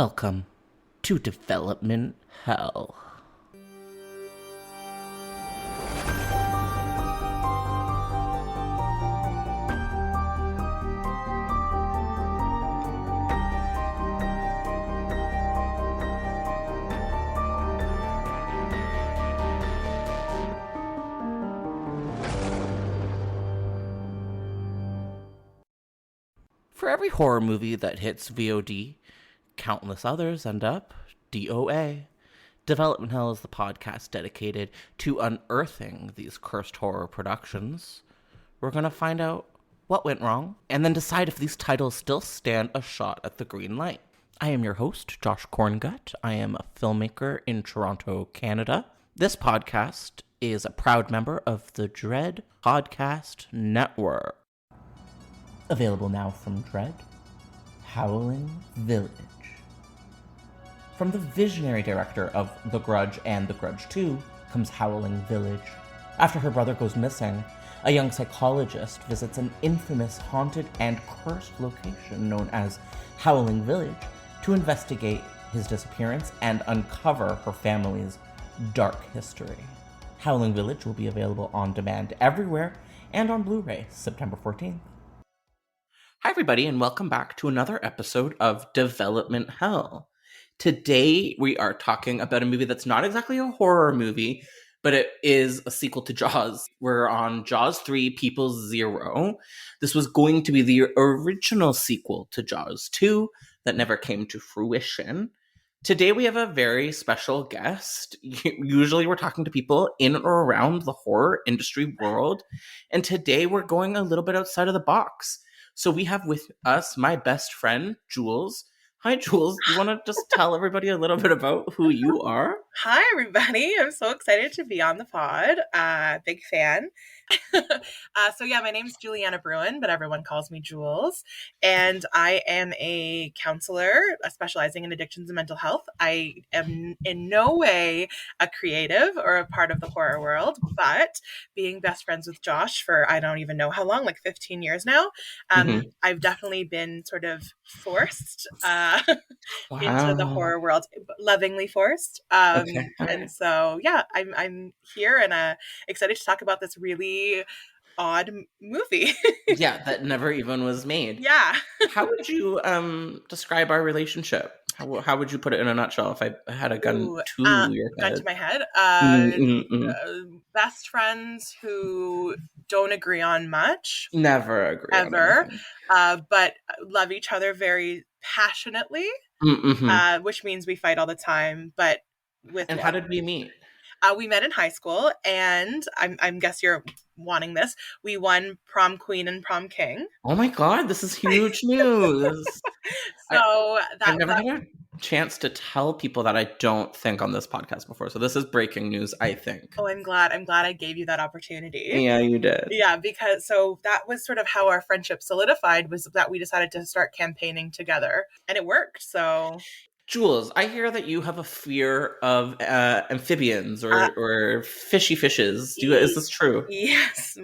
Welcome to Development Hell. For every horror movie that hits V.O.D, countless others end up D.O.A. Development Hell is the podcast dedicated to unearthing these cursed horror productions. We're going to find out what went wrong, and then decide if these titles still stand a shot at the green light. I am your host, Josh Corngut. I am a filmmaker in Toronto, Canada. This podcast is a proud member of the Dread Podcast Network. Available now from Dread, Howling Village. From the visionary director of The Grudge and The Grudge 2 comes Howling Village. After her brother goes missing, a young psychologist visits an infamous haunted and cursed location known as Howling Village to investigate his disappearance and uncover her family's dark history. Howling Village will be available on demand everywhere and on Blu-ray September 14th. Hi, everybody, and welcome back to another episode of Development Hell. Today, we are talking about a movie that's not exactly a horror movie, but it is a sequel to Jaws. We're on Jaws 3, People Zero. This was going to be the original sequel to Jaws 2 that never came to fruition. Today, we have a very special guest. Usually, we're talking to people in or around the horror industry world, and today, we're going a little bit outside of the box. So we have with us my best friend, Jules. Hi, Jules. Do you want to just tell everybody a little bit about who you are? Hi, everybody. I'm so excited to be on the pod. Big fan. My name's Juliana Bruyn, but everyone calls me Jules. And I am a counselor specializing in addictions and mental health. I am in no way a creative or a part of the horror world, but being best friends with Josh for I don't even know how long, like 15 years now, I've definitely been sort of forced into the horror world, lovingly forced. Okay. And so, yeah, I'm here and excited to talk about this really odd movie. Yeah, that never even was made. Yeah. How would you describe our relationship? How would you put it in a nutshell if I had a gun to your head? Gun to my head. Best friends who don't agree on much. Never agree ever, on anything. But love each other very passionately, which means we fight all the time. But how did we meet? We met in high school, and I guess you're wanting this. We won prom queen and prom king. Oh my god, this is huge news! I've never had a chance to tell people that I don't think on this podcast before, so this is breaking news, I think. Oh, I'm glad I gave you that opportunity. Yeah, you did. Yeah, because so that was sort of how our friendship solidified, was that we decided to start campaigning together, and it worked. So Jules, I hear that you have a fear of amphibians or fishy fishes. Is this true? Yes.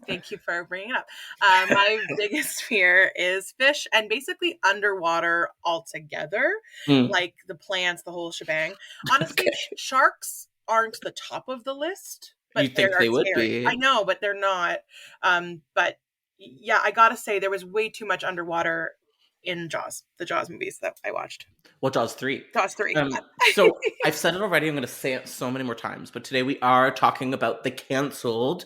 Thank you for bringing it up. My biggest fear is fish and basically underwater altogether, like the plants, the whole shebang. Honestly, Sharks aren't the top of the list. But you think they would be. I know, but they're not. But yeah, I gotta say, there was way too much underwater in the Jaws movies that I watched. Well, Jaws 3. Jaws 3. So I've said it already. I'm going to say it so many more times. But today we are talking about the canceled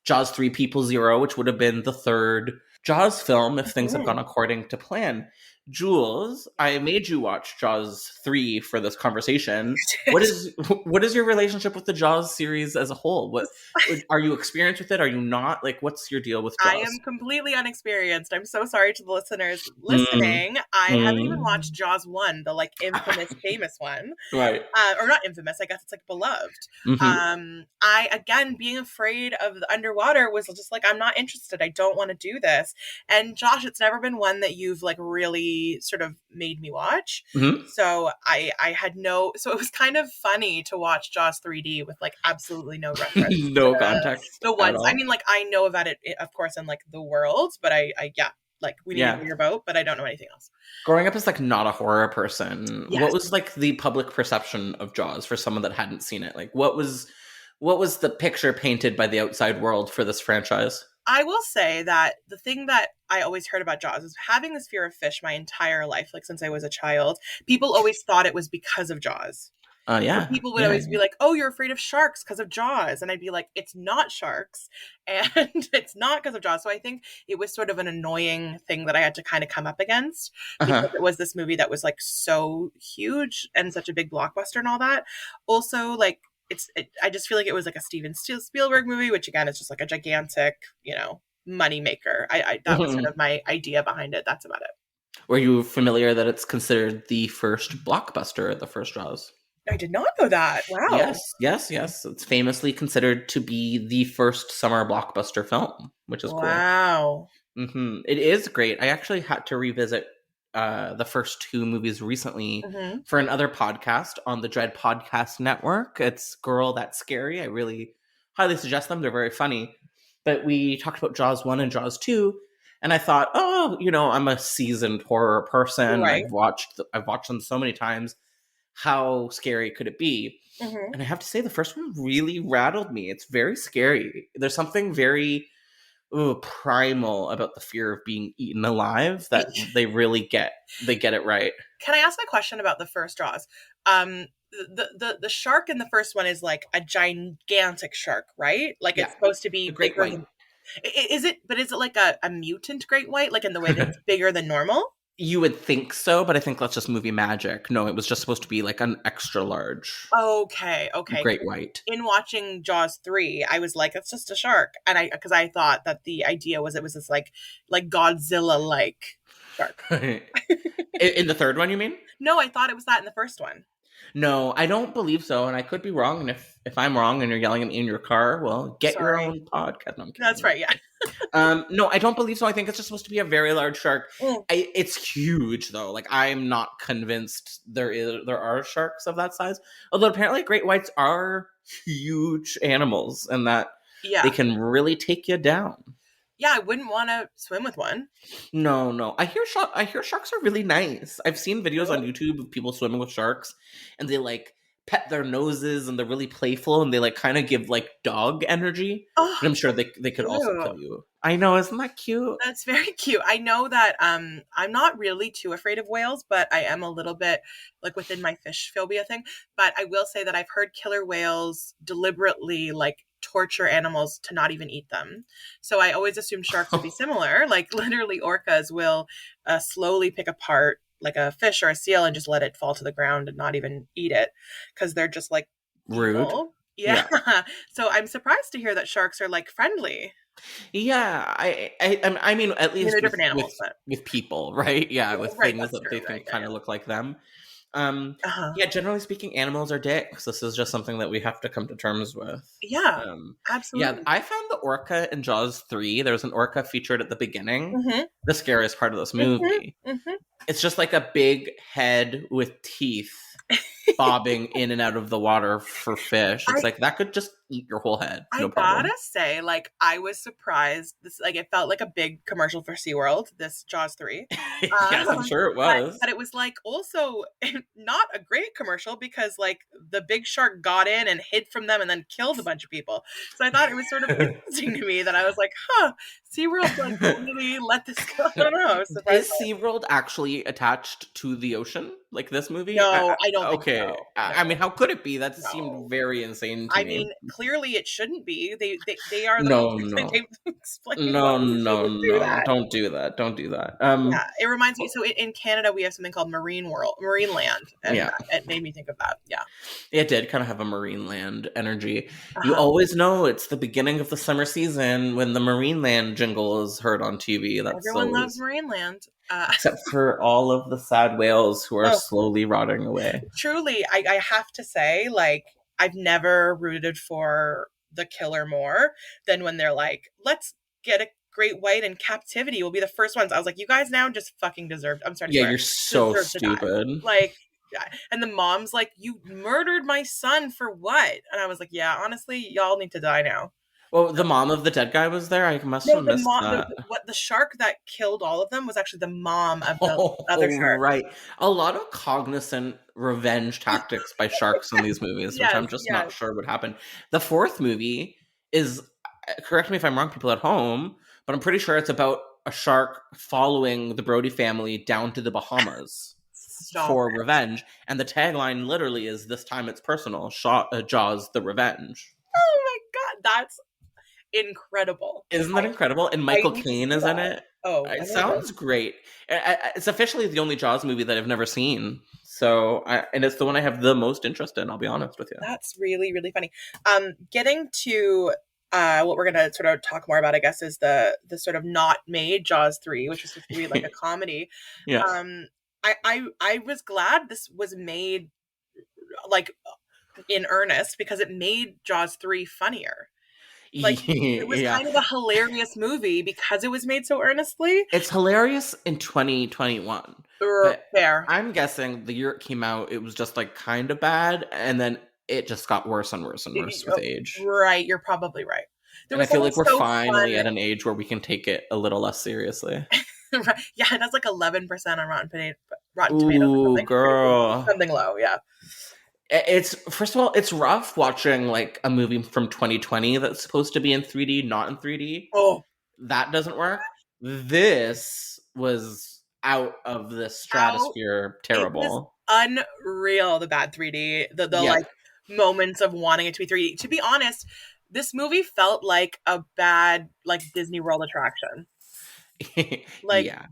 Jaws 3 People Zero, which would have been the third Jaws film if things had gone according to plan. Jules, I made you watch Jaws 3 for this conversation. What is your relationship with the Jaws series as a whole? What are you experienced with it? Are you not? Like, what's your deal with Jaws? I am completely unexperienced. I'm so sorry to the listeners listening. I haven't even watched Jaws 1, the like infamous, famous one. Right. Or not infamous, I guess it's like beloved. I, again, being afraid of the underwater was just like, I'm not interested. I don't want to do this. And Josh, it's never been one that you've like really sort of made me watch. So I had so it was kind of funny to watch Jaws 3D with like absolutely no reference. No context. The ones, I mean, like I know about it, of course, in like the world, but I like, we need to Yeah. hear your vote, but I don't know anything else. Growing up as like not a horror person, what Yes. was like the public perception of Jaws for someone that hadn't seen it? Like what was the picture painted by the outside world for this franchise? I will say that the thing that I always heard about Jaws is having this fear of fish my entire life, like since I was a child. People always thought it was because of Jaws. So Yeah. people would Yeah. always be like, "Oh, you're afraid of sharks because of Jaws," and I'd be like, "It's not sharks, and it's not because of Jaws." So I think it was sort of an annoying thing that I had to kind of come up against Uh-huh. because it was this movie that was like so huge and such a big blockbuster and all that. Also, like I just feel like it was like a Steven Spielberg movie, which again is just like a gigantic, money maker. I that was sort Mhm. of my idea behind it. That's about it. Were you familiar that it's considered the first blockbuster, the first Jaws? I did not know that. Wow. Yes, yes, yes. It's famously considered to be the first summer blockbuster film, which is cool. Wow. It is great. I actually had to revisit the first two movies recently Hmm. for another podcast on the Dread Podcast Network. It's Girl That's Scary. I really highly suggest them. They're very funny. But we talked about Jaws 1 and Jaws 2, and I thought, oh, I'm a seasoned horror person. Right. I've watched them so many times. How scary could it be? Hmm. And I have to say, the first one really rattled me. It's very scary. There's something very primal about the fear of being eaten alive that they really get. They get it right. Can I ask a question about the first Jaws? Um, the shark in the first one is like a gigantic shark, right? Like Yeah, it's supposed to be the great bigger white. than. Is it? But is it like a mutant great white, like in the way that it's bigger than normal? You would think so, but I think that's just movie magic. No, it was just supposed to be like an extra large Okay, okay. great white. In watching Jaws 3, I was like, it's just a shark, and because I thought that the idea was it was this like Godzilla like shark. In the third one, you mean? No, I thought it was that in the first one. No, I don't believe so, and I could be wrong. And if I'm wrong and you're yelling at me in your car, well, get your Sorry. own podcast. No, I'm kidding. That's right. Yeah. No, I don't believe so. I think it's just supposed to be a very large shark. Mm. It's huge though. Like I'm not convinced there are sharks of that size. Although apparently great whites are huge animals and that Yeah. they can really take you down. Yeah, I wouldn't want to swim with one. No. I hear sharks are really nice. I've seen videos on YouTube of people swimming with sharks and they like pet their noses and they're really playful and they like kind of give like dog energy. Oh, And I'm sure they could also cute. kill you. I know, isn't that cute? That's very cute. I know that I'm not really too afraid of whales, but I am a little bit like within my fish phobia thing. But I will say that I've heard killer whales deliberately like torture animals to not even eat them. So I always assumed sharks would be similar. Like literally orcas will slowly pick apart like a fish or a seal and just let it fall to the ground and not even eat it because they're just like Rude. evil. Yeah. So I'm surprised to hear that sharks are like friendly. Yeah, I mean, at least They're with, different animals, but with people, right? Yeah, with right, things that's that true. they Right, think yeah, kind of look like them. Um, uh-huh. yeah, generally speaking, animals are dicks. This is just something that we have to come to terms with. Yeah, Yeah, absolutely. I found the orca in Jaws 3. There's an orca featured at the beginning. Mhm. The scariest part of this Mhm. movie. Mhm. It's just like a big head with teeth bobbing in and out of the water for fish. It's I like that could just eat your whole head. I No problem. gotta say, like, I was surprised. This like it felt like a big commercial for SeaWorld, this Jaws 3. Yes, I'm sure it But was. but it was like also not a great commercial because like the big shark got in and hid from them and then killed a bunch of people. So I thought it was sort of interesting to me that I was like, huh, SeaWorld like really let this go. I don't know. I was surprised. Is SeaWorld actually attached to the ocean? Like this movie? No, I don't think okay. so. I mean, how could it be? That No. seemed very insane to I me. mean, clearly it shouldn't be. They are the No, ones no. they've explained No, why they no, shouldn't do no. that. Don't do that. Don't do that. Yeah, it reminds me. So in Canada, we have something called Marine Land, and Yeah. it made me think of that. Yeah, It did kind of have a marine land energy. You uh-huh. always know it's the beginning of the summer season when the marine land jingle is heard on TV. That's Everyone loves always, Marine Land. except for all of the sad whales who are Oh. slowly rotting away. Truly, I have to say, like, I've never rooted for the killer more than when they're like, let's get a great white in captivity. We'll be the first ones. I was like, you guys now just fucking deserve. I'm sorry. To Yeah, swear, you're so deserve to die. stupid. Like, yeah. And the mom's like, you murdered my son for what? And I was like, yeah, honestly, y'all need to die now. Well, the mom of the dead guy was there. I must No, have the missed mom, that. the shark that killed all of them was actually the mom of the other Oh, shark. right. A lot of cognizant revenge tactics by sharks in these movies, which Yes, I'm just not yes. sure would happen. The fourth movie is, correct me if I'm wrong, people at home, but I'm pretty sure it's about a shark following the Brody family down to the Bahamas Stop for it. revenge. And the tagline literally is, "This time it's personal, Jaws the Revenge." Oh my God, that's incredible. Isn't that incredible? And I Michael need to Caine see is in that. it. Oh, It I don't know. sounds great. It's officially the only Jaws movie that I've never seen. And it's the one I have the most interest in, I'll be honest with you. That's really, really funny. Getting to what we're gonna sort of talk more about, I guess, is the sort of not made Jaws 3, which is supposed to be like a comedy. Yeah. I was glad this was made like in earnest because it made Jaws 3 funnier. Like it was Yeah. kind of a hilarious movie because it was made so earnestly. It's hilarious in 2021. But Fair. I'm guessing the year it came out, it was just like kind of bad. And then it just got worse and worse and worse with age. Right, you're probably right. There And I was feel something like we're so finally fun. at an age where we can take it a little less seriously. Yeah, it has like 11% on Rotten Tomatoes or Ooh, something crazy. girl. Something low, yeah. It's, first of all, it's rough watching like a movie from 2020 that's supposed to be in 3D, not in 3D. Oh, That doesn't work. This was out of the how stratosphere it was terrible. unreal, the bad 3D, the Yeah. like moments of wanting it to be 3D. To be honest, this movie felt like a bad like Disney World attraction. Like, Yeah.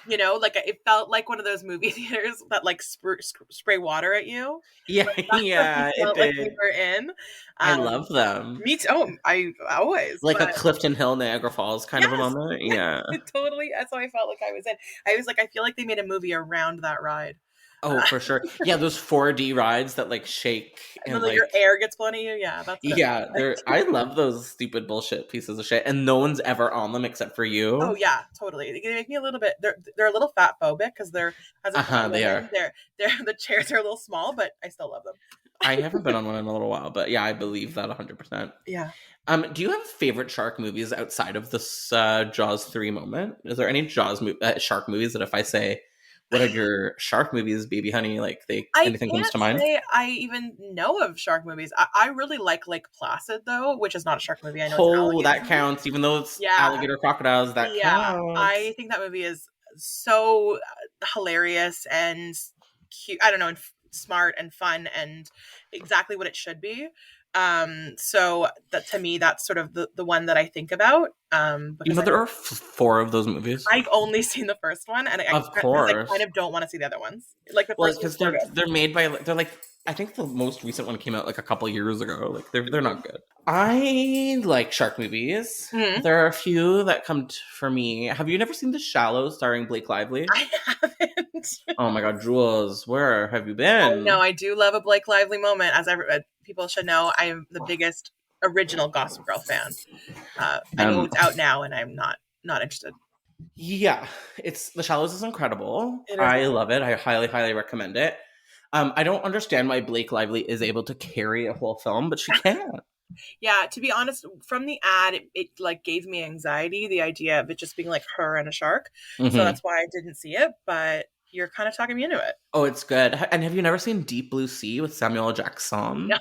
like it felt like one of those movie theaters that like spray water at you. Yeah, Like that's what we yeah, it felt like we did. were in. I Um, love them. Me too. Oh, I always, Like a but Clifton Hill, Niagara Falls kind of a yes, moment. yes, Yeah. totally. That's how I felt like I was in. I was like, I feel like they made a movie around that ride. Oh, for sure. Yeah, those 4D rides that like shake And then and like your like, air gets blown at you. Yeah, that's what it yeah, felt I like. love those stupid bullshit pieces of shit, and no one's ever on them except for Oh you. yeah, totally. They make me a little bit. They're a little fat phobic because they're as a fat They woman. are. They're the chairs are a little small, but I still love them. I haven't been on one in a little while, but yeah, I believe that 100%. Yeah. Do you have favorite shark movies outside of this Jaws 3 moment? Is there any shark movies that if I say, what are your shark movies, baby honey, like I anything comes can't to mind? say I even know of shark movies. I really like Lake Placid though, which is not a shark movie. I know it's an Oh, alligator that movie. counts. Even though it's Yeah, alligator crocodiles, that yeah. I counts. think that movie is so hilarious and cute. I don't know, and smart and fun and exactly what it should be. So that to me, that's sort of the one that I think about. You Because know, there are four of those movies. I've only seen the first one, and Of because I kind course. of don't want to see the other ones. Like the Well, first one's because so they're made by, they're like, I think the most recent one came out like a couple years ago. Like they're good. not good. I like shark movies. Mhm. There are a few that come for me. Have you never seen The Shallow starring Blake Lively? I haven't. Oh my god, Jules, where have you I know been? I do love a Blake Lively moment, as people should know. I am the biggest original Gossip Girl fan. I know Um, it's out now, and I'm not interested. yeah, it's The Shallows is incredible. It is. I love it. I highly, highly recommend it. I don't understand why Blake Lively is able to carry a whole film, but she can. Yeah, to be honest, from the ad, it like gave me anxiety, the idea of it just being like her and a shark. So Hmm. that's why I didn't see it, but you're kind of talking me into it. Oh, it's good. And have you never seen Deep Blue Sea with Samuel L. No. Jackson?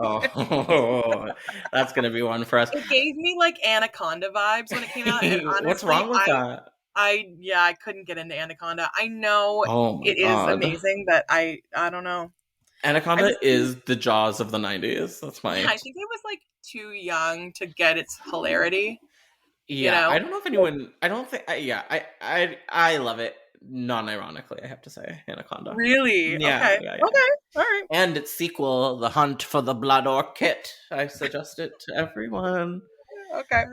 Oh, that's gonna be one for us. It gave me like Anaconda vibes when it came out, and What's honestly, wrong with that? I couldn't get into Anaconda. I know Oh my it is god. amazing, but I don't know. I Anaconda was is the Jaws of the 90s. That's Yeah, my. I think I was like too young to get its hilarity, you Yeah, know? I don't know if anyone. I don't think. Yeah, I love it. Non-ironically, I have to say, Anaconda. Really? Yeah, Okay. yeah, yeah. Okay. All right. And its sequel, The Hunt for the Blood Orchid. I suggest it to everyone. Okay.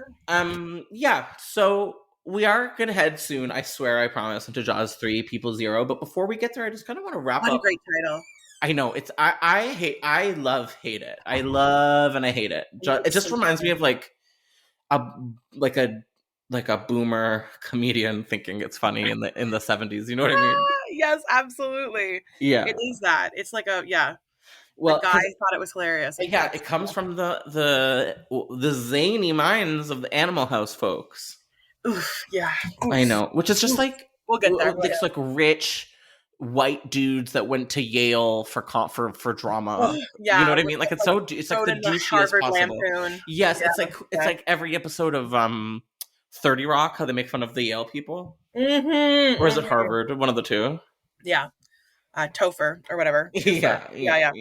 Yeah. So we are gonna head soon. I swear, I promise, into Jaws 3, People Zero. But before we get there, I just kind of want to wrap What a up. great title. I know it's. I hate. I love hate it. I love and I hate it. It It's just so reminds me good. of a like a like a boomer comedian thinking it's funny in the 70s. You know what I mean? Yes, absolutely. Yeah. It is that. It's like a yeah. The Well, guy because thought it was hilarious. yeah, it comes from the zany minds of the Animal House folks. Oof, yeah. Oof. I know, which is just Oof. like We'll get there. just like rich white dudes that went to Yale for drama. You know Yeah, what I with mean? Like it's like wrote the in the douchiest Harvard possible. Lampoon. Yes, Yeah, it's like every episode of 30 Rock, how they make fun of the Yale people. Or is it Harvard? One of the two. Yeah. Topher or whatever. Yeah. Yeah.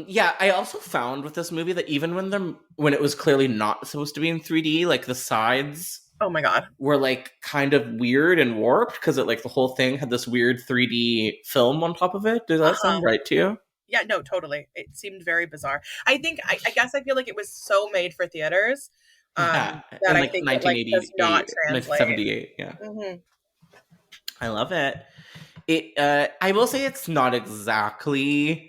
Yeah, I also found with this movie that even when it was clearly not supposed to be in 3D, like the sides Oh my God. were like kind of weird and warped because it like the whole thing had this weird 3D film on top of it. Does that sound right to you? Yeah, no, totally. It seemed very bizarre. I think I guess I feel like it was so made for theaters Yeah, that in I like think it like does 1988, not translate. 1978. Yeah, I love it. I will say it's not exactly.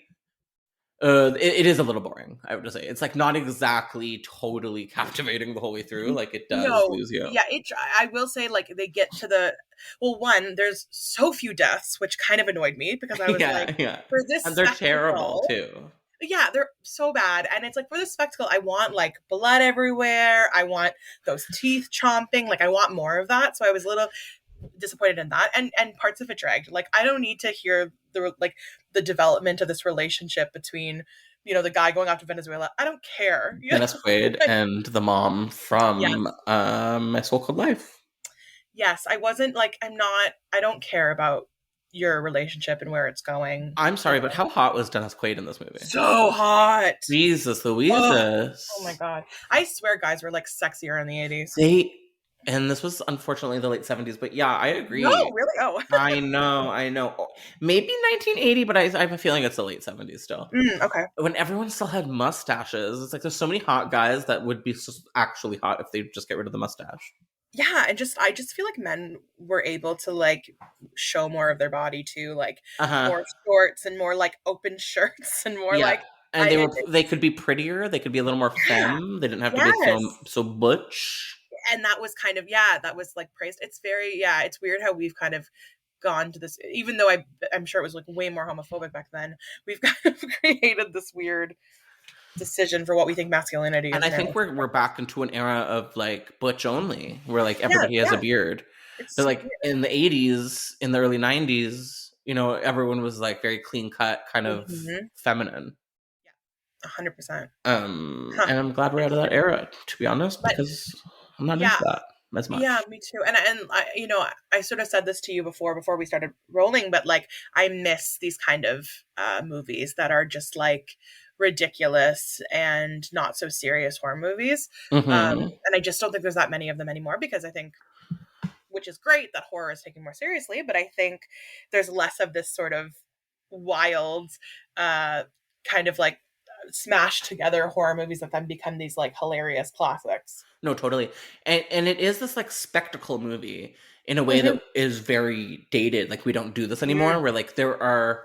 It is a little boring, I would just say. It's like not exactly totally captivating the whole way through. Like it does lose you. Yeah, I will say like they get to one, there's so few deaths, which kind of annoyed me because I was for this and they're spectacle, terrible too. Yeah, they're so bad. And it's like for this spectacle, I want like blood everywhere. I want those teeth chomping. Like I want more of that. So I was a little disappointed in that, and parts of it dragged. Like I don't need to hear the development of this relationship between the guy going off to Venezuela. I don't care. Dennis Quaid and the mom from My So Called Life. Yes, I wasn't like I don't care about your relationship and where it's going. I'm sorry, but how hot was Dennis Quaid in this movie? So hot. Jesus Louise. Oh my God. I swear guys were like sexier in the 80s. And this was unfortunately the late 70s, but yeah, I agree. No, really? Oh. I know. Maybe 1980, but I have a feeling it's the late 70s still. Okay. When everyone still had mustaches, it's like there's so many hot guys that would be actually hot if they just get rid of the mustache. Yeah, and I just feel like men were able to like show more of their body too, like more shorts and more like open shirts and more like. And they could be prettier. They could be a little more femme. They didn't have to be so butch. And that was kind of that was like praised. It's very it's weird how we've kind of gone to this, even though I'm sure it was like way more homophobic back then. We've kind of created this weird decision for what we think masculinity is. And I think we're back into an era of like butch only, where like everybody has a beard. But like in the 80s, in the early 90s, everyone was like very clean cut, kind of feminine. 100%. And I'm glad we're out of that era, to be honest, because I'm not into that as much. Yeah, me too. And I sort of said this to you before we started rolling, but like I miss these kind of movies that are just like ridiculous and not so serious horror movies. And I just don't think there's that many of them anymore, because I think, which is great that horror is taken more seriously, but I think there's less of this sort of wild kind of like smashed together horror movies that then become these like hilarious classics. No, totally. And it is this like spectacle movie in a way that is very dated. Like we don't do this anymore, where like there are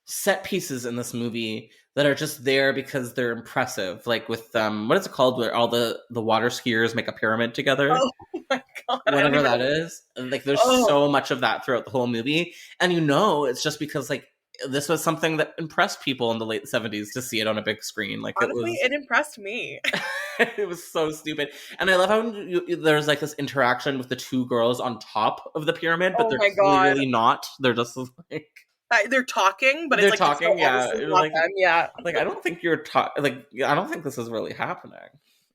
set pieces in this movie that are just there because they're impressive. Like with what is it called, where all the water skiers make a pyramid together? Oh my God. Whatever that is. Like there's so much of that throughout the whole movie. And it's just because like this was something that impressed people in the late 70s to see it on a big screen. Like honestly, it impressed me. It was so stupid. And I love how there's like this interaction with the two girls on top of the pyramid, but they're clearly not. They're just like they're talking, but they're it's like talking. like I don't think you're I don't think this is really happening.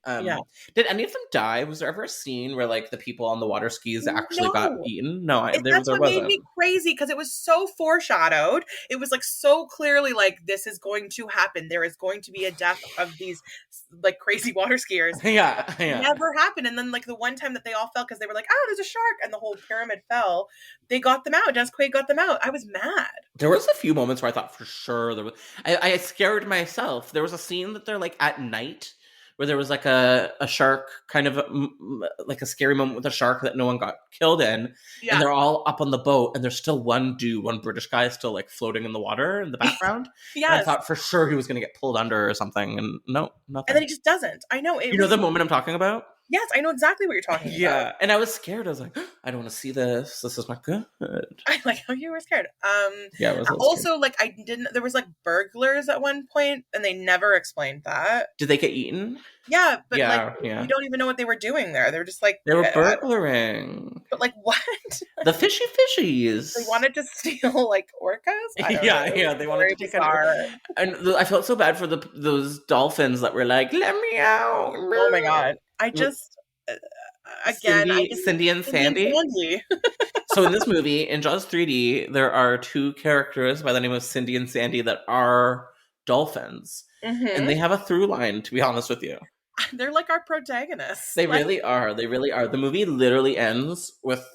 Did any of them die? Was there ever a scene where like the people on the water skis actually got eaten? No, that's what made me crazy, because it was so foreshadowed. It was like so clearly like this is going to happen. There is going to be a death of these like crazy water skiers. Yeah. Never happened. And then like the one time that they all fell because they were like, oh, there's a shark, and the whole pyramid fell. They got them out. Dennis Quaid got them out. I was mad. There was a few moments where I thought for sure there was. I scared myself. There was a scene that they're like at night, where there was like a shark, kind of like a scary moment with a shark that no one got killed in. Yeah. And they're all up on the boat, and there's still one British guy still like floating in the water in the background. Yeah. I thought for sure he was going to get pulled under or something, and no, nothing. And then he just doesn't. I know. You know the moment I'm talking about? Yes, I know exactly what you're talking about. Yeah, and I was scared. I was like, I don't want to see this. This is not good. I like how you were scared. Yeah, I was a little scared. Also, like, I didn't. There was like burglars at one point, and they never explained that. Did they get eaten? Yeah, but like, Yeah, we yeah. don't even know what they were doing there. They were just like, They were burglaring. but like, what? The fishy They fishies. wanted to steal like orcas? I don't know. Yeah, It yeah. was They wanted very to take it. bizarre. And I felt so bad for those dolphins that were like, "Let me out!" Oh my god! I just, again, I just Cindy, and Cindy and Sandy. Sandy. So in this movie, in Jaws 3D, there are two characters by the name of Cindy and Sandy that are dolphins, and they have a through line. To be honest with you, They're like our protagonists. they Like, really are. They really are. The movie literally ends with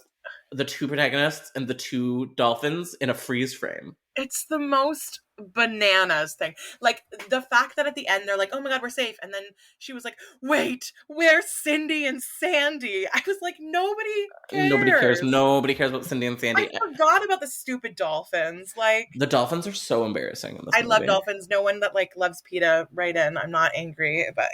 the two protagonists and the two dolphins in a freeze frame. it's the most bananas thing. Like, the fact that at the end they're like, oh my god, we're safe. And then she was like, wait, where's Cindy and Sandy? I was like, nobody cares. Nobody cares. Nobody cares about Cindy and Sandy. I forgot about the stupid dolphins. Like, The dolphins are so embarrassing in this movie. love dolphins. No one that like loves PETA, write in. I'm not angry, but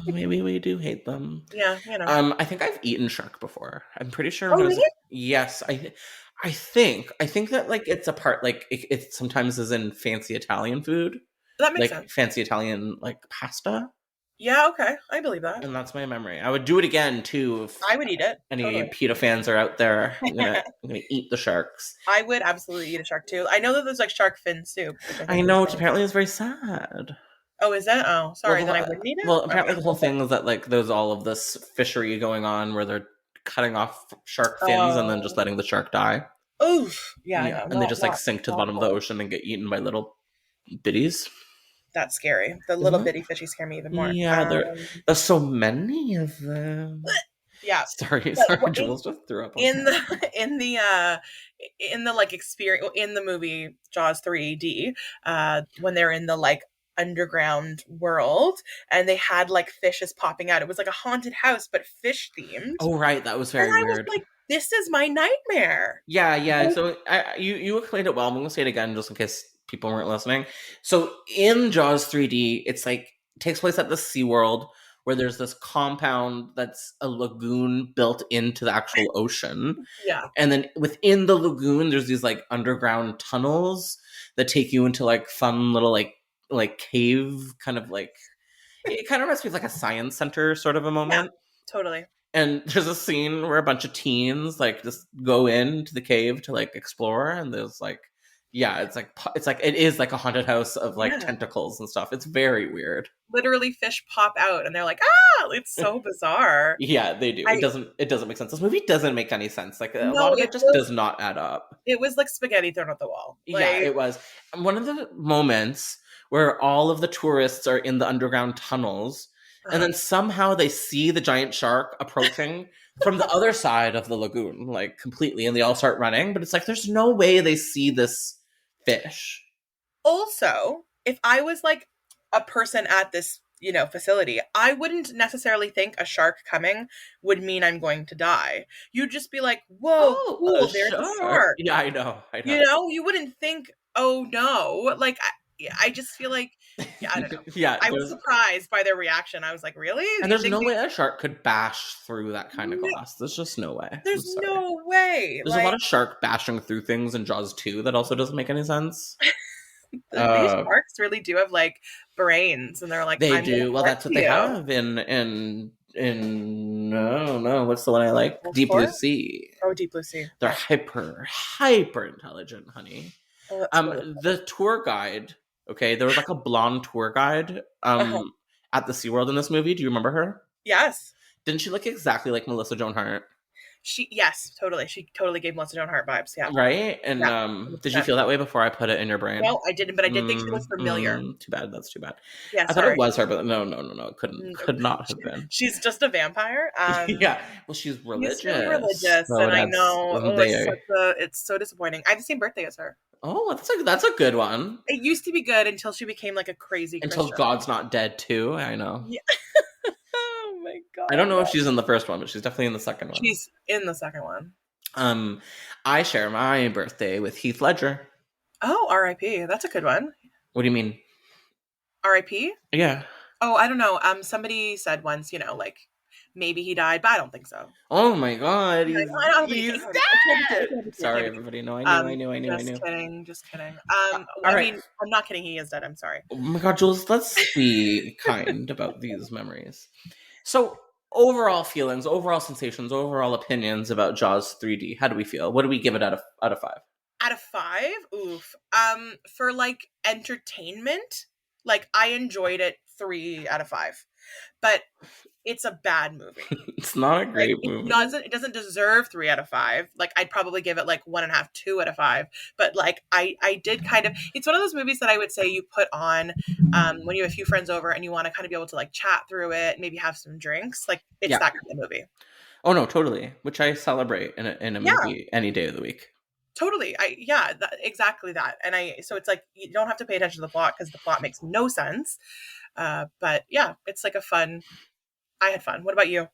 maybe we do hate them. yeah, you know. I think I've eaten shark before. I'm pretty sure. Oh, really? Yes, I think that like it's a part like it sometimes is in fancy Italian food, That makes like sense. fancy Italian like pasta, Yeah, okay. I believe that. and that's my memory. I would do it again too if I would eat it. any Totally. PETA fans are out there. I'm gonna eat the sharks. I would absolutely eat a shark too. I know that there's like shark fin soup. Which I know, which apparently is very sad. Oh, is it? Oh, sorry. Well, Then I wouldn't eat it. Well, apparently the whole thing is that like there's all of this fishery going on where they're cutting off shark fins and then just letting the shark die. Oof. Yeah, I know. And they just like sink to the bottom of the ocean and get eaten by little bitties. That's scary. The little bitty fishies scare me even more. Yeah, there's so many of them. Yeah. Sorry, Jules just threw up. In the like experience in the movie Jaws 3D, when they're in the like underground world and they had like fishes popping out. It was like a haunted house, but fish themed. Oh right, that was very weird. I was like, this is my nightmare. Yeah. So you explained it well. I'm gonna say it again just in case people weren't listening. So in Jaws 3D, it's like it takes place at the SeaWorld where there's this compound that's a lagoon built into the actual ocean. Yeah. And then within the lagoon, there's these like underground tunnels that take you into like fun little like cave kind of like it kind of reminds me of like a science center sort of a moment. Yeah, totally. And there's a scene where a bunch of teens like just go into the cave to like explore, and there's like it's like it is like a haunted house of like tentacles and stuff. It's very weird. Literally fish pop out and they're like, ah, it's so bizarre. Yeah, they do. It doesn't make sense. This movie doesn't make any sense. Like a lot of it just does not add up. It was like spaghetti thrown at the wall. Like, yeah, it was. One of the moments where all of the tourists are in the underground tunnels, and then somehow they see the giant shark approaching from the other side of the lagoon, like completely, and they all start running. But it's like, there's no way they see this fish. Also, if I was like a person at this, facility, I wouldn't necessarily think a shark coming would mean I'm going to die. You'd just be like, whoa, cool, there's a shark. Yeah, I know. You wouldn't think, oh no. Like, I just feel like, I don't know. I was surprised by their reaction. I was like, really? And there's no way a shark could bash through that kind of glass. There's just no way. There's no way. There's a lot of shark bashing through things in Jaws 2 that also doesn't make any sense. These sharks really do have like brains, and they're like, they do. Well, that's what they have in no, what's the one I like? Deep Blue Sea. Oh, Deep Blue Sea. They're hyper intelligent, honey. The tour guide. Okay, there was like a blonde tour guide at the SeaWorld in this movie. Do you remember her? Yes. Didn't she look exactly like Melissa Joan Hart? Yes, totally. She totally gave Melissa Joan Hart vibes. Yeah. Right? And did you feel that way before I put it in your brain? No, I didn't, but I did think she was familiar. Too bad. That's too bad. Yeah, I thought it was her, but no. It could not have been. She's just a vampire. Yeah. Well, she's religious. She's really religious, so and I know. It's so disappointing. I have the same birthday as her. Oh, that's a good one. It used to be good until she became like a crazy Until Christian. God's Not Dead too. I know. Yeah. Oh my god. I don't know if she's in the first one, but she's definitely in the second one. She's in the second one. I share my birthday with Heath Ledger. Oh, R.I.P. That's a good one. What do you mean? R.I.P.? Yeah. Oh, I don't know. Somebody said once, like maybe he died, but I don't think so. Oh my god, I don't think he he's can't be. It can't be true. It dead. can't be true. It Sorry, can't be true. everybody. No, I Just knew. kidding. Just kidding. All I right. mean, I'm not kidding. He is dead. I'm sorry. Oh my god, Jules, let's be kind about these memories. So, overall feelings, overall sensations, overall opinions about Jaws 3D. How do we feel? What do we give it out of 5? Out of 5, oof. For like entertainment, like I enjoyed it 3 out of 5, but it's a bad movie. It's not a Like great movie. it doesn't deserve 3 out of 5. Like I'd probably give it like 1.5, 2 out of 5. But like I did kind of. It's one of those movies that I would say you put on when you have a few friends over and you want to kind of be able to like chat through it, maybe have some drinks. Like it's that kind of movie. Oh no, totally. Which I celebrate in a movie any day of the week. Totally. Exactly that. And so it's like, you don't have to pay attention to the plot because the plot makes no sense. But yeah, it's like I had fun. What about you?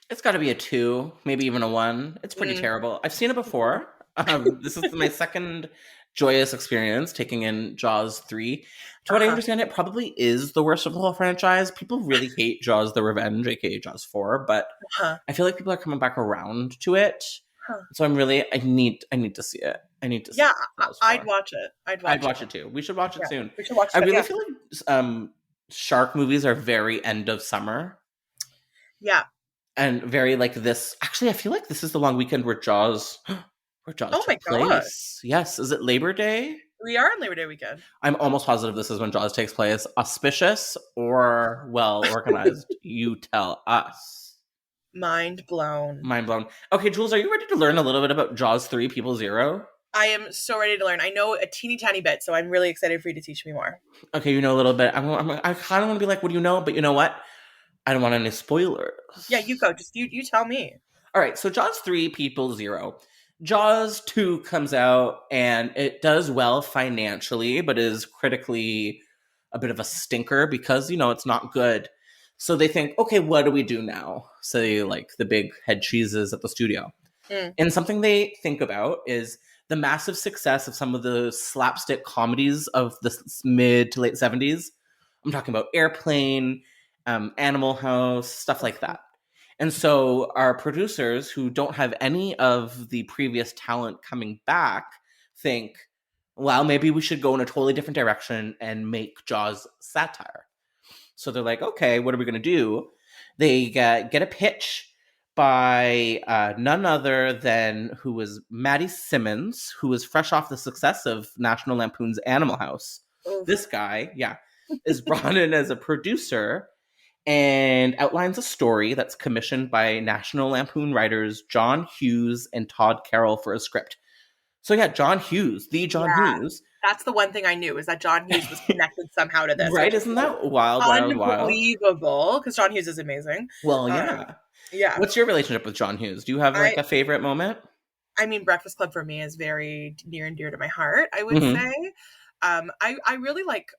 It's got to be a 2, maybe even a 1. It's pretty terrible. I've seen it before. This is my second joyous experience taking in Jaws 3. To what I understand, it probably is the worst of the whole franchise. People really hate Jaws the Revenge, aka Jaws 4, but I feel like people are coming back around to it. So I need to see it. I need to see it. I'd watch it. I'd watch it too. We should watch it soon. We should watch it. I really feel like shark movies are very end of summer. Yeah. And very like this. Actually, I feel like this is the long weekend where Jaws took place. Yes. Is it Labor Day? We are on Labor Day weekend. I'm almost positive this is when Jaws takes place. Auspicious or well organized? You tell us. Mind blown. Okay, Jules, are you ready to learn a little bit about Jaws 3 People Zero? I am so ready to learn. I know a teeny tiny bit, so I'm really excited for you to teach me more. Okay, you know a little bit. I kind of want to be like, what do you know? But you know what? I don't want any spoilers. Yeah, you go. Just you tell me. All right, so Jaws 3 People Zero. Jaws 2 comes out, and it does well financially, but is critically a bit of a stinker because, it's not good. So they think, okay, what do we do now? Say, like, the big head cheeses at the studio. And something they think about is the massive success of some of the slapstick comedies of the mid to late 70s. I'm talking about Airplane, Animal House, stuff like that. And so our producers, who don't have any of the previous talent coming back, think, well, maybe we should go in a totally different direction and make Jaws satire. So they're like, okay, what are we going to do? They get a pitch by none other than who was Maddie Simmons, who was fresh off the success of National Lampoon's Animal House. This guy, is brought in as a producer and outlines a story that's commissioned by National Lampoon writers John Hughes and Todd Carroll for a script. So John Hughes, Hughes. That's the one thing I knew, is that John Hughes was connected somehow to this. Right? Isn't that wild? Unbelievable, because John Hughes is amazing. Well, yeah. Yeah. What's your relationship with John Hughes? Do you have a favorite moment? I mean, Breakfast Club for me is very near and dear to my heart, I would say. I really like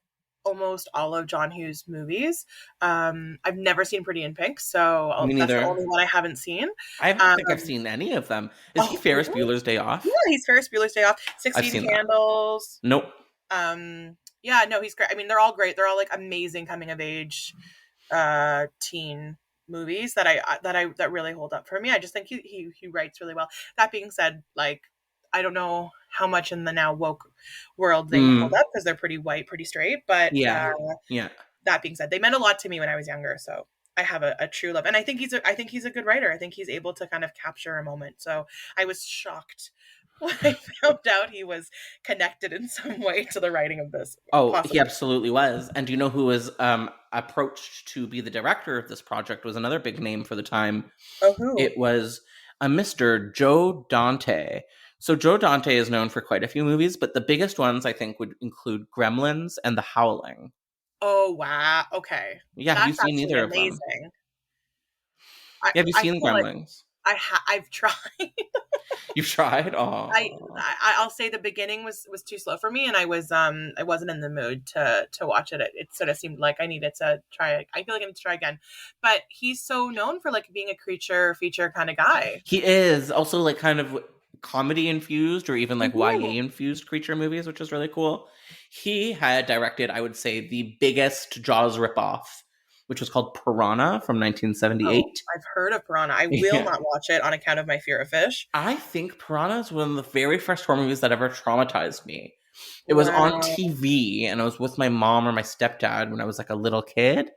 almost all of John Hughes' movies. I've never seen Pretty in Pink, so that's the only one I haven't seen. I don't think I've seen any of them. Is he Ferris Bueller's Day Off? Yeah, he's Ferris Bueller's Day Off. 16 Candles. Nope. Yeah, no, he's great. I mean, they're all great. They're all like amazing coming of age teen movies that really hold up for me. I just think he writes really well. That being said, like, I don't know how much in the now woke world they hold up because they're pretty white, pretty straight. But that being said, they meant a lot to me when I was younger. So I have a true love, and I think he's a good writer. I think he's able to kind of capture a moment. So I was shocked when I found out he was connected in some way to the writing of this. Oh, possibly. He absolutely was. And do you know who was approached to be the director of this project? Was another big name for the time. Oh, who? It was a Mr. Joe Dante. So Joe Dante is known for quite a few movies, but the biggest ones I think would include Gremlins and The Howling. Oh, wow. Okay. Yeah, have you seen either of them? Have you seen Gremlins? I've tried. You've tried? Oh, I'll say the beginning was too slow for me, and I wasn't in the mood to watch it. It sort of seemed like I needed to try. I feel like I need to try again. But he's so known for like being a creature feature kind of guy. He is also like kind of comedy infused or even like YA infused creature movies, which is really cool. He had directed, I would say, the biggest Jaws ripoff which was called Piranha from Oh, 1978. I've heard of Piranha. I will Yeah. not watch it on account of my fear of fish. I think Piranha is one of the very first horror movies that ever traumatized me. It was on Wow. TV, and I was with my mom or my stepdad when I was like a little kid.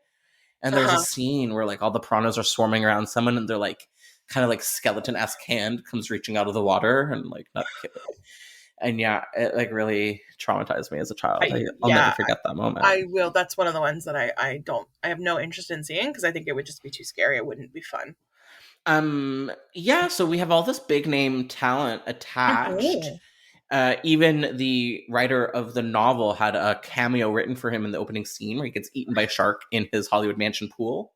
And there's a Uh-huh. scene where like all the piranhas are swarming around someone, and they're like kind of like skeleton-esque hand comes reaching out of the water and like not kidding. And yeah, it like really traumatized me as a child. I'll never Yeah, forget that moment. I will. That's one of the ones that I have no interest in seeing because I think it would just be too scary. It wouldn't be fun. Yeah, so we have all this big name talent attached. Mhm. Even the writer of the novel had a cameo written for him in the opening scene where he gets eaten by a shark in his Hollywood mansion pool,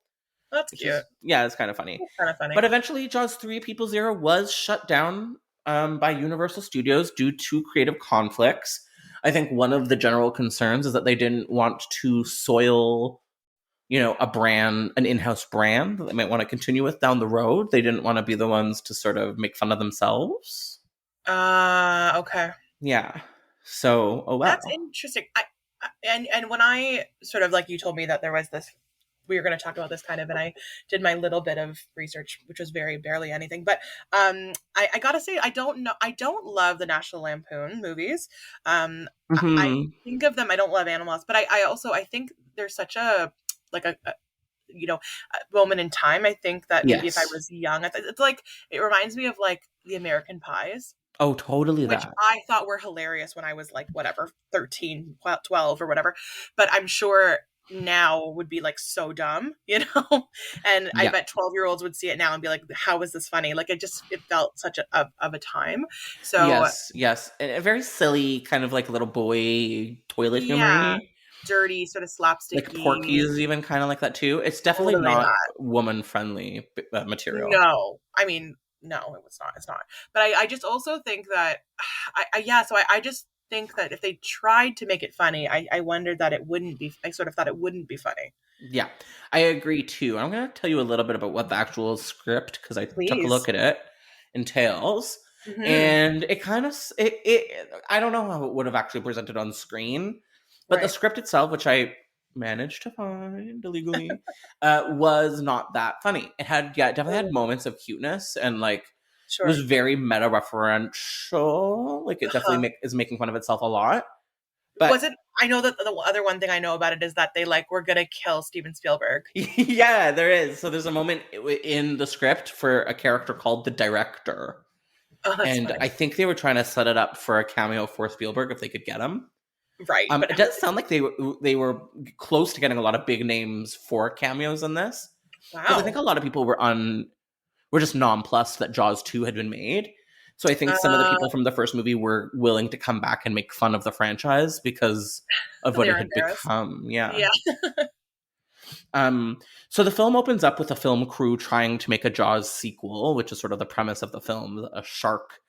That's which cute. is, yeah, it's kind of funny. That's kind of But funny. eventually, Jaws 3 People's Era was shut down by Universal Studios due to creative conflicts. I think one of the general concerns is that they didn't want to soil, a brand, an in-house brand that they might want to continue with down the road. They didn't want to be the ones to sort of make fun of themselves. Okay. Yeah. So, oh That's well. interesting. And when I sort of like you told me that there was this we were going to talk about this kind of and I did my little bit of research which was very barely anything but I gotta say I don't love the National Lampoon movies. I Hmm. think of them. I don't love Animals, but I also I think there's such a like a you know a moment in time. I think that maybe if I Yes. was young it's like it reminds me of like the American Pies, Oh, totally which that. I thought were hilarious when I was like, whatever, 13, 12 or whatever. But I'm sure now would be like so dumb, you know? And I Yeah. bet 12-year-olds would see it now and be like, how is this funny? Like it felt such of a time. So Yes, yes. A very silly kind of like little boy toilet yeah, humory. dirty, sort of Like Porky slapsticky, is even kind of like that too. It's definitely totally not not. woman friendly material. No, I mean, no, it was not. It's not. But I just also think that, I just think that if they tried to make it funny, I wondered that it wouldn't be, I sort of thought it wouldn't be funny. Yeah, I agree too. I'm going to tell you a little bit about what the actual script, because I took a Please. look at it, entails. Hmm. And it kind of, I don't know how it would have actually presented on screen, but the Right. script itself, which I managed to find illegally, was not that funny. It had, yeah, it definitely had Oh, moments of cuteness and like, it was sure. very meta referential. Like, it definitely Uh-huh. is making fun of itself a lot. But Was it, I know that the other one thing I know about it is that they like, were going to kill Steven Spielberg. yeah, there is. So there's a moment in the script for a character called the director. Oh, that's And funny. I think they were trying to set it up for a cameo for Spielberg if they could get him. Right. But It does sound like they were close to getting a lot of big names for cameos in this, because I think wow. a lot of people were just nonplussed that Jaws 2 had been made. So I think some of the Uh, people from the first movie were willing to come back and make fun of the franchise because of what they it were had embarrassed. become. Yeah. Yeah. Um, so the film opens up with a film crew trying to make a Jaws sequel, which is sort of the premise of the film. A shark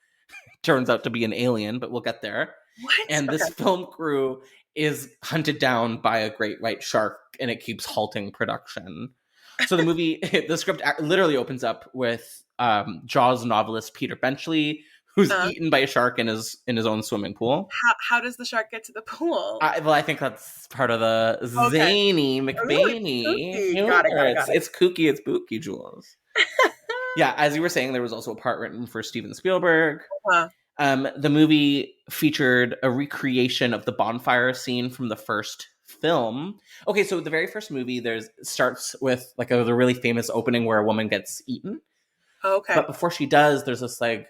turns out to be an alien, but we'll get there. What? And Okay. this film crew is hunted down by a great white shark, and it keeps halting production. So the movie, the script literally opens up with Jaws novelist Peter Benchley, who's Uh, eaten by a shark in his own swimming pool. how does the shark get to the pool? Well, I think that's part of the Okay. zany Ooh, it's McBaney spooky. humor. Got it, got it, got it. It's kooky, it's spooky, Jules. Yeah, as you were saying, there was also a part written for Steven Spielberg. Huh. The movie featured a recreation of the bonfire scene from the first film. Okay, so the very first movie starts with like the really famous opening where a woman gets eaten, but Okay. before she does, there's this like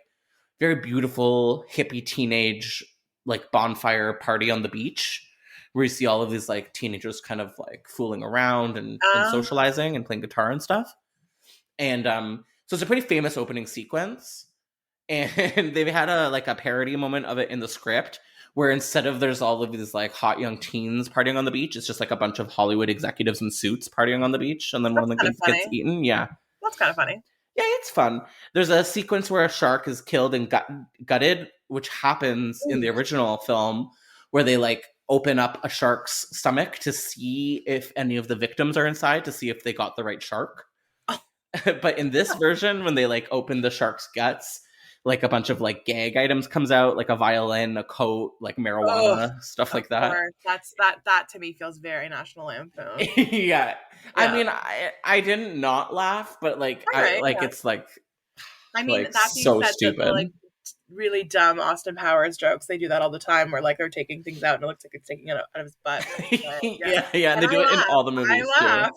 very beautiful hippie teenage like bonfire party on the beach where you see all of these like teenagers kind of like fooling around and Um, socializing and playing guitar and stuff. And so it's a pretty famous opening sequence. And they've had a parody moment of it in the script where instead of there's all of these like hot young teens partying on the beach, it's just like a bunch of Hollywood executives in suits partying on the beach, and then one of that's the kind of kids gets funny. eaten. Yeah, That's kind of funny. yeah, it's fun. There's a sequence where a shark is killed and gutted, which happens in the Ooh. original film, where they like open up a shark's stomach to see if any of the victims are inside to see if they got the right shark. Oh, But in this version, when they like open the shark's guts, like a bunch of like gag items comes out, like a violin, a coat, like marijuana, stuff like that. Course. That to me feels very National Lampoon. Yeah. I mean, I didn't not laugh, but like All right, it's like I mean, that being so said, the like stupid. really dumb Austin Powers jokes, they do that all the time where like they're taking things out and it looks like it's taking it out of his butt. Yeah, and they do it in all the movies I laugh. too.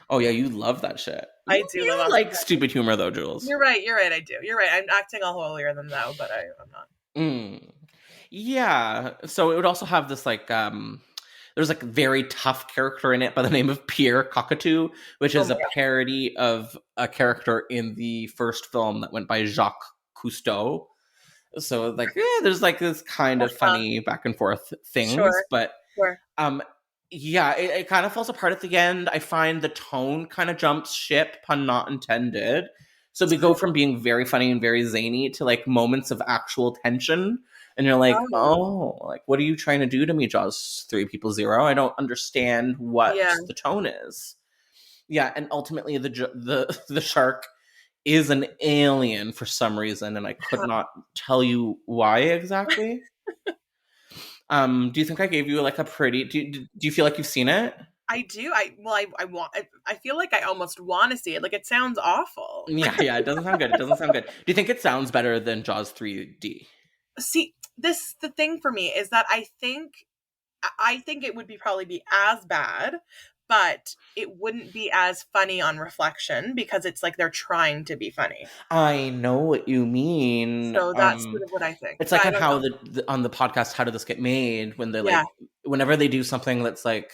Oh yeah, you love that shit. I do love You Austin like Powers. stupid humor though, Jules. You're right, I do. You're right. I'm acting all holier than thou, but I'm not. Yeah. So it would also have this like there's like a very tough character in it by the name of Pierre Cockatoo, which is a parody of a character in the first film that went by Jacques Cousteau. So like there's like this kind of funny back and forth things, but yeah, it kind of falls apart at the end. I find the tone kind of jumps ship, pun not intended. So we go from being very funny and very zany to like moments of actual tension. And you're like, oh, like, what are you trying to do to me, Jaws 3 People 0? I don't understand what the tone is. Yeah, and ultimately the shark is an alien for some reason, and I could not tell you why exactly. Do you think I gave you like a pretty? Do you feel like you've seen it? I do. I feel like I almost want to see it. Like it sounds awful. Yeah. It doesn't sound good. Do you think it sounds better than Jaws 3D? See, the thing for me is that I think it would probably be as bad, but it wouldn't be as funny on reflection because it's like they're trying to be funny. I know what you mean. So that's sort of what I think. It's like on how on the podcast, How Did This Get Made? When they like, whenever they do something that's like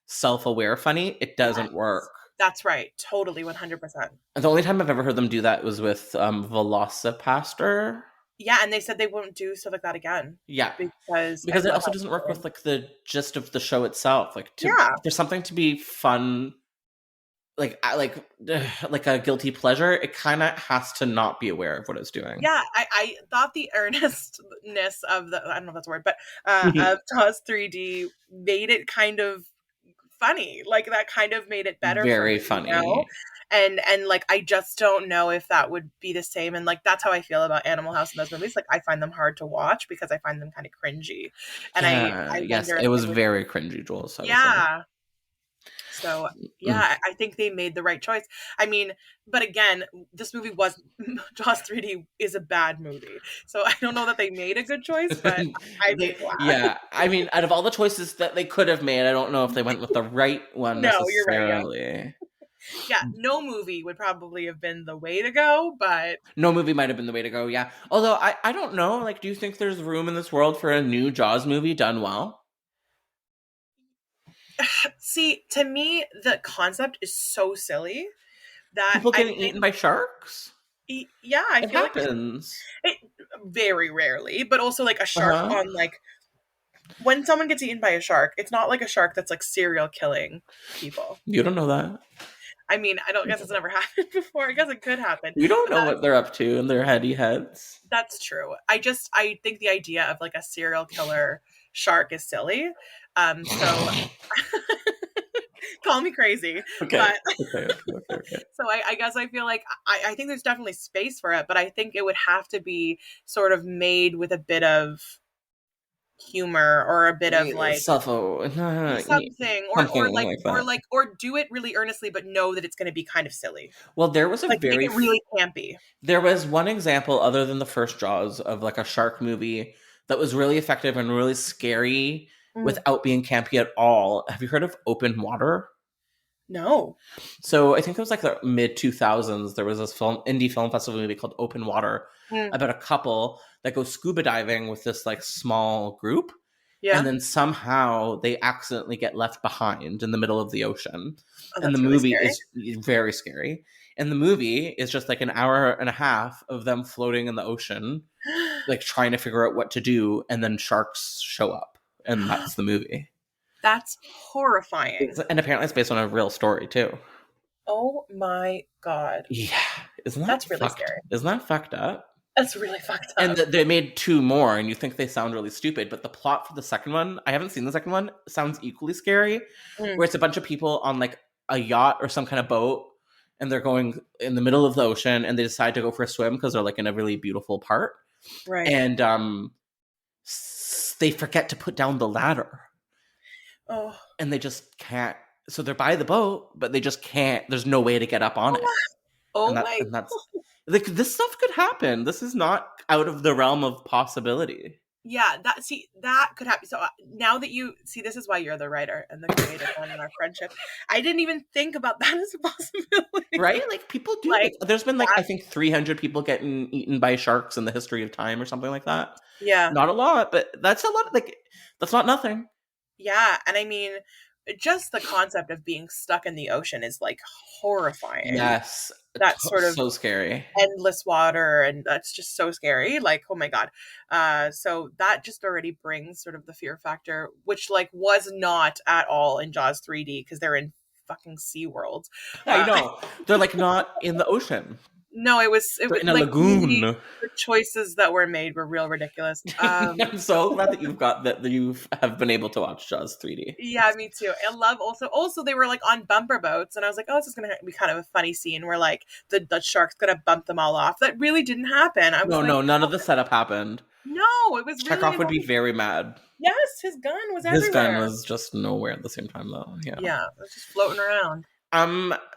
self-aware funny, it doesn't work. That's right. Totally, 100%. And the only time I've ever heard them do that was with Velocipaster. Yeah, and they said they won't do stuff like that again. Yeah, because it also doesn't work with like the gist of the show itself. Like, for something to be fun, like a guilty pleasure, it kind of has to not be aware of what it's doing. Yeah, I thought the earnestness of I don't know if that's a word, but of Jaws 3D made it kind of funny. Like that kind of made it better. Very funny. You know? And like I just don't know if that would be the same. And like that's how I feel about Animal House and those movies. Like I find them hard to watch because I find them kind of cringy. And I yes, it was very cringy, Jules. Yeah. So yeah, I think they made the right choice. I mean, but again, this movie Jaws 3D is a bad movie. So I don't know that they made a good choice, but I mean, out of all the choices that they could have made, I don't know if they went with the right one necessarily. You're right. Yeah, no movie would probably have been the way to go, but no movie might have been the way to go. Yeah, although I don't know. Like, do you think there's room in this world for a new Jaws movie done well? See, to me, the concept is so silly that people getting eaten by sharks. Yeah, I feel happens. Like it very rarely, but also like a shark on like when someone gets eaten by a shark, it's not like a shark that's like serial killing people. You don't know that. I mean, I don't guess it's never happened before. I guess it could happen. You don't know what they're up to in their heady heads. That's true. I think the idea of like a serial killer shark is silly. So call me crazy. Okay. But okay. So I guess I feel like I think there's definitely space for it, but I think it would have to be sort of made with a bit of humor or a bit of like something or do it really earnestly but know that it's going to be kind of silly. Well, there was make it really campy. There was one example other than the first Jaws of like a shark movie that was really effective and really scary without being campy at all. Have you heard of Open Water? No. So I think it was like the mid 2000s. There was this indie film festival movie called Open Water about a couple that go scuba diving with this like small group. Yeah. And then somehow they accidentally get left behind in the middle of the ocean. And the movie is very scary. And the movie is just like an hour and a half of them floating in the ocean, like trying to figure out what to do. And then sharks show up. And that's the movie. That's horrifying. And apparently it's based on a real story too. Oh my God. Yeah. That's really scary. Isn't that fucked up? That's really fucked up. And they made 2 more, and you think they sound really stupid, but the plot for the second one, I haven't seen the second one, sounds equally scary, where it's a bunch of people on like a yacht or some kind of boat, and they're going in the middle of the ocean, and they decide to go for a swim because they're like in a really beautiful part, Right. and they forget to put down the ladder, Oh. and they just can't. So they're by the boat, but they just can't. There's no way to get up on it, Oh my. and that's like this stuff could happen. This is not out of the realm of possibility. Yeah, that could happen. So now that you see, this is why you're the writer and the creative one in our friendship. I didn't even think about that as a possibility. Right? Like people do. Like, There's been like that, I think 300 people getting eaten by sharks in the history of time or something like that. yeah, Not a lot, but that's a lot. Like that's not nothing. yeah, and I mean, just the concept of being stuck in the ocean is like horrifying. Yes, That sort of so scary. endless water, and that's just so scary. Like, oh my god. So that just already brings sort of the fear factor, which like was not at all in Jaws 3D because they're in fucking SeaWorld. Yeah, I know. They're like not in the ocean. No, it was They're in a like lagoon. the choices that were made were real ridiculous. I'm so glad that you have been able to watch Jaws 3D. Yeah, me too. I love also they were like on bumper boats, and I was like, oh, this is gonna be kind of a funny scene where like the shark's gonna bump them all off. That really didn't happen. I was No, none of the setup happened. No, it was Chekhov really would be very mad. Yes, his gun was His everywhere. gun was just nowhere at the same time, though. Yeah, it was just floating around.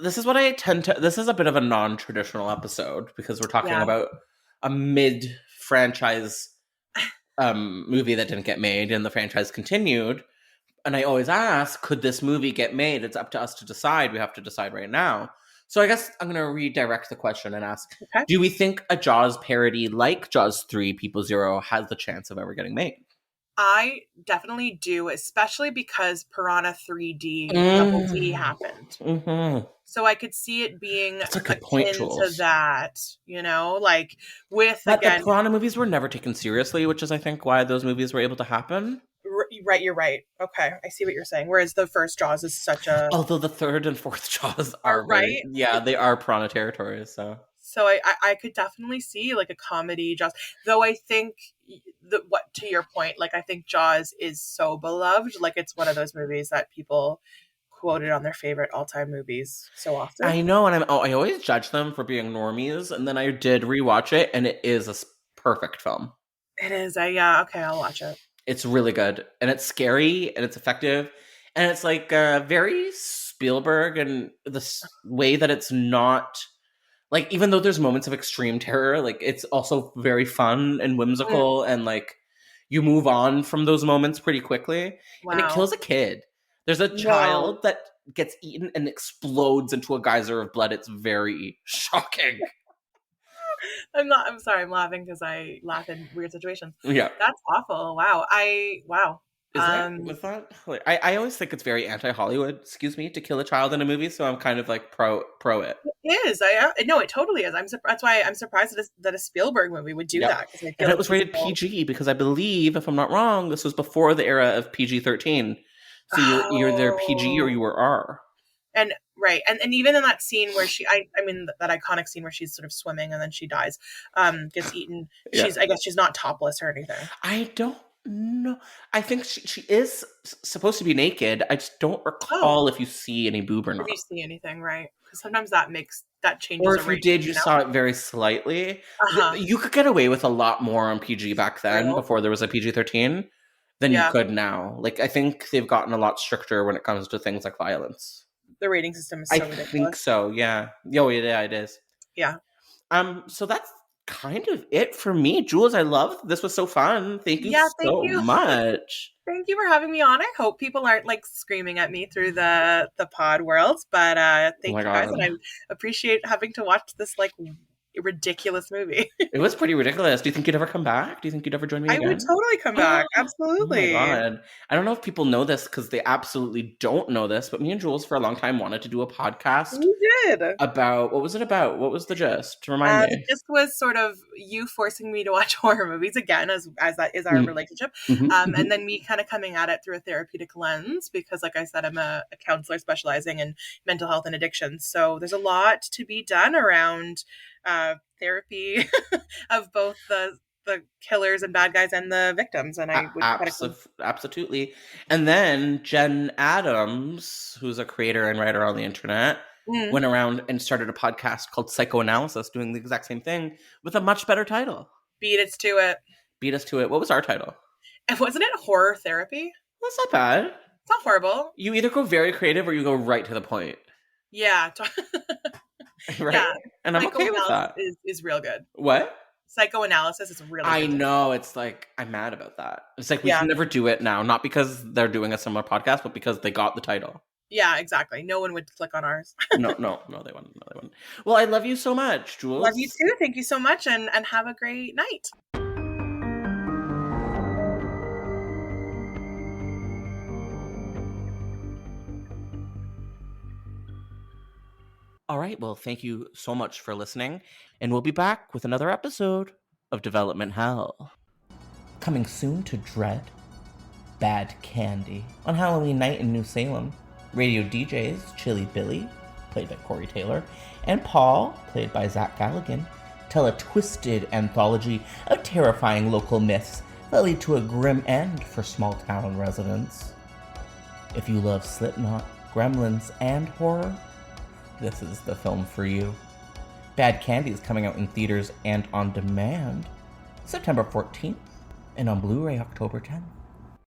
This is what I tend to. This is a bit of a non-traditional episode because we're talking about a mid-franchise movie that didn't get made, and the franchise continued. And I always ask, could this movie get made? It's up to us to decide. We have to decide right now. So I guess I'm going to redirect the question and ask, do we think a Jaws parody like Jaws 3 People Zero has the chance of ever getting made? I definitely do, especially because Piranha 3D Double D happened. Mm-hmm. So I could see it being That's a good point, to that, you know, like with but the Piranha movies were never taken seriously, which is I think why those movies were able to happen. Right, you're right. Okay, I see what you're saying. Whereas the first Jaws is such a... Although the third and fourth Jaws are right? They are Piranha territories, so... So I could definitely see like a comedy Jaws, though I think to your point, like I think Jaws is so beloved, like it's one of those movies that people quoted on their favorite all-time movies so often. I know, and I always judge them for being normies, and then I did rewatch it, and it is a perfect film. It is. Okay, I'll watch it. It's really good, and it's scary, and it's effective, and it's like very Spielberg, and the way that it's not. Like, even though there's moments of extreme terror, like, it's also very fun and whimsical, and, like, you move on from those moments pretty quickly. Wow. And it kills a kid. There's a child that gets eaten and explodes into a geyser of blood. It's very shocking. I'm sorry, I'm laughing because I laugh in weird situations. Yeah. That's awful. Wow. Is that? I always think it's very anti-Hollywood, to kill a child in a movie, so I'm kind of like pro it. It is. No, it totally is. That's why I'm surprised that a Spielberg movie would do that. And it was rated PG because I believe, if I'm not wrong, this was before the era of PG-13. So you're either PG or you were R. And right, and even in that scene where I mean that iconic scene where she's sort of swimming and then she dies, gets eaten. I guess she's not topless or anything. I don't know. I think she is supposed to be naked. I just don't recall if you see any boob or not. If you see anything, right? Because sometimes that changes. Or if you did, you saw it very slightly. You could get away with a lot more on PG back then, before there was a PG-13, than you could now. Like, I think they've gotten a lot stricter when it comes to things like violence. The rating system is so ridiculous. I think so, yeah. Oh, yeah, it is. Yeah. So that's kind of it for me. Jules, I love this. Was so fun. Thank you so much. Thank you for having me on. I hope people aren't like screaming at me through the pod world, but thank you guys, and I appreciate having to watch this like ridiculous movie. It was pretty ridiculous. Do you think you'd ever come back? Do you think you'd ever join me again? I would totally come back. Absolutely. Oh my God. I don't know if people know this because they absolutely don't know this, but me and Jules for a long time wanted to do a podcast. We did. About, what was it about? What was the gist? Remind me. This was sort of you forcing me to watch horror movies again, as that is our relationship. And then me kind of coming at it through a therapeutic lens because, like I said, I'm a counselor specializing in mental health and addiction. So there's a lot to be done around therapy of both the killers and bad guys and the victims, and I would absolutely. And then Jen Adams, who's a creator and writer on the internet, Mm. went around and started a podcast called Psychoanalysis, doing the exact same thing with a much better title. Beat it to it. Beat us to it. What was our title? And wasn't it horror therapy? That's not bad. It's not horrible. You either go very creative or you go right to the point. Yeah. Right? Yeah. And I'm okay with that. Is real good. What? Psychoanalysis is really good. I know. It's like, I'm mad about that. It's like, we Yeah. can never do it now. Not because they're doing a similar podcast, but because they got the title. Yeah, exactly. No one would click on ours. No, they wouldn't. Well, I love you so much, Jules. Love you too. Thank you so much, and have a great night. All right, well, thank you so much for listening, and we'll be back with another episode of Development Hell. Coming soon to Dread, Bad Candy. On Halloween night in New Salem, radio DJs Chili Billy, played by Corey Taylor, and Paul, played by Zach Galligan, tell a twisted anthology of terrifying local myths that lead to a grim end for small-town residents. If you love Slipknot, Gremlins, and horror, this is the film for you. Bad Candy is coming out in theaters and on demand September 14th, and on Blu-ray October 10th.